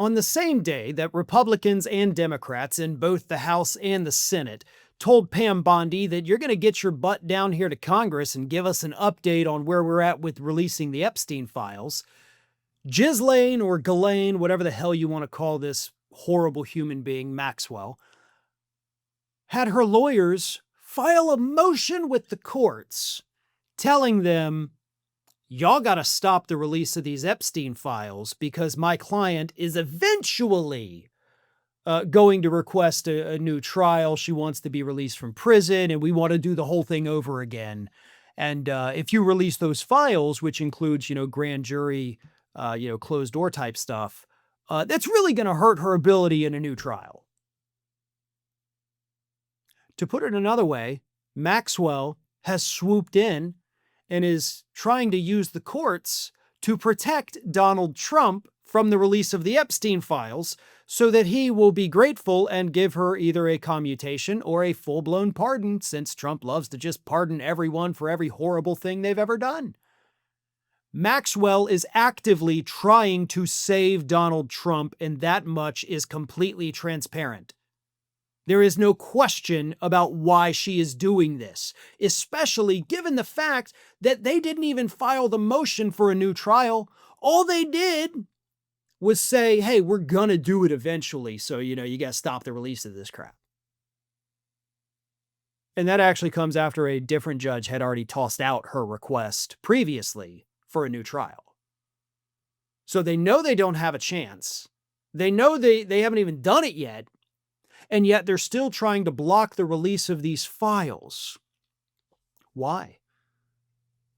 On the same day that Republicans and Democrats in both the House and the Senate told Pam Bondi that you're going to get your butt down here to Congress and give us an update on where we're at with releasing the Epstein files, Ghislaine or Ghislaine, whatever the hell you want to call this horrible human being, Maxwell, had her lawyers file a motion with the courts telling them, y'all got to stop the release of these Epstein files because my client is eventually going to request a new trial. She wants to be released from prison, and we want to do the whole thing over again. And if you release those files, which includes, grand jury, closed door type stuff, that's really going to hurt her ability in a new trial. To put it another way, Maxwell has swooped in and is trying to use the courts to protect Donald Trump from the release of the Epstein files so that he will be grateful and give her either a commutation or a full-blown pardon, since Trump loves to just pardon everyone for every horrible thing they've ever done. Maxwell is actively trying to save Donald Trump, and that much is completely transparent. There is no question about why she is doing this, especially given the fact that they didn't even file the motion for a new trial. All they did was say, hey, we're going to do it eventually, so, you got to stop the release of this crap. And that actually comes after a different judge had already tossed out her request previously for a new trial. So they know they don't have a chance. They know they haven't even done it yet. And yet they're still trying to block the release of these files. Why?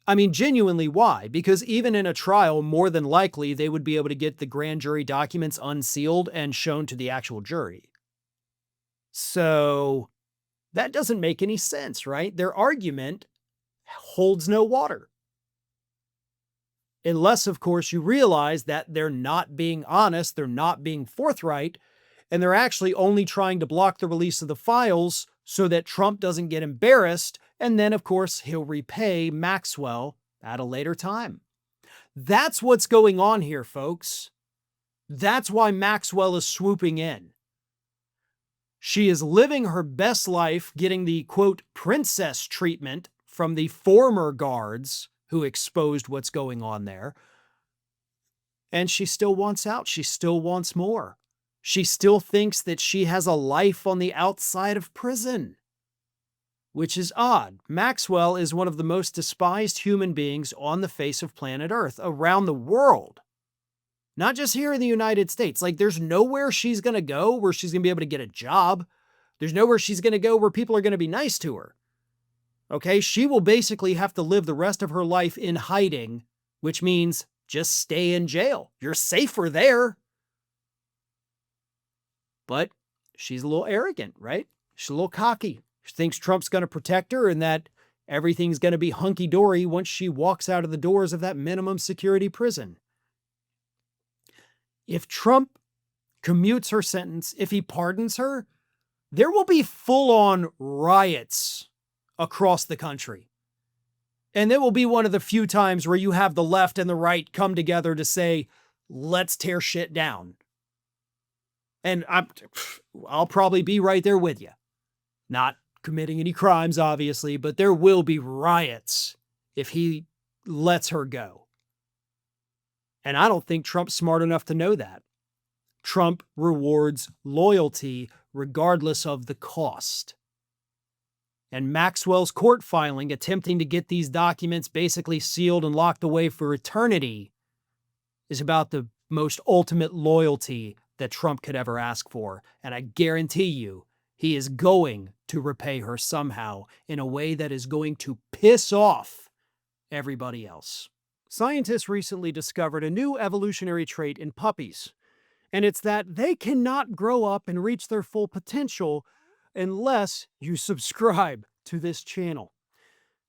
I mean, genuinely, why? Because even in a trial, more than likely, they would be able to get the grand jury documents unsealed and shown to the actual jury. So that doesn't make any sense, right? Their argument holds no water. Unless, of course, you realize that they're not being honest, they're not being forthright, and they're actually only trying to block the release of the files so that Trump doesn't get embarrassed, and then, of course, he'll repay Maxwell at a later time. That's what's going on here, folks. That's why Maxwell is swooping in. She is living her best life, getting the, quote, princess treatment from the former guards who exposed what's going on there. And she still wants out. She still wants more. She still thinks that she has a life on the outside of prison, which is odd. Maxwell is one of the most despised human beings on the face of planet Earth, around the world. Not just here in the United States. Like, there's nowhere she's going to go where she's going to be able to get a job. There's nowhere she's going to go where people are going to be nice to her. Okay, she will basically have to live the rest of her life in hiding, which means just stay in jail. You're safer there. But she's a little arrogant, right? She's a little cocky. She thinks Trump's going to protect her and that everything's going to be hunky-dory once she walks out of the doors of that minimum security prison. If Trump commutes her sentence, if he pardons her, there will be full-on riots across the country. And it will be one of the few times where you have the left and the right come together to say, let's tear shit down. And I'll probably be right there with you. Not committing any crimes, obviously, but there will be riots if he lets her go. And I don't think Trump's smart enough to know that. Trump rewards loyalty regardless of the cost. And Maxwell's court filing, attempting to get these documents basically sealed and locked away for eternity, is about the most ultimate loyalty that Trump could ever ask for. And I guarantee you, he is going to repay her somehow in a way that is going to piss off everybody else. Scientists recently discovered a new evolutionary trait in puppies, and it's that they cannot grow up and reach their full potential unless you subscribe to this channel.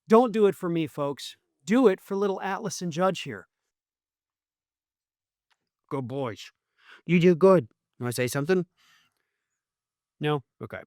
Don't do it for me, folks. Do it for little Atlas and Judge here. Good boys. You do good. You want to say something? No? Okay.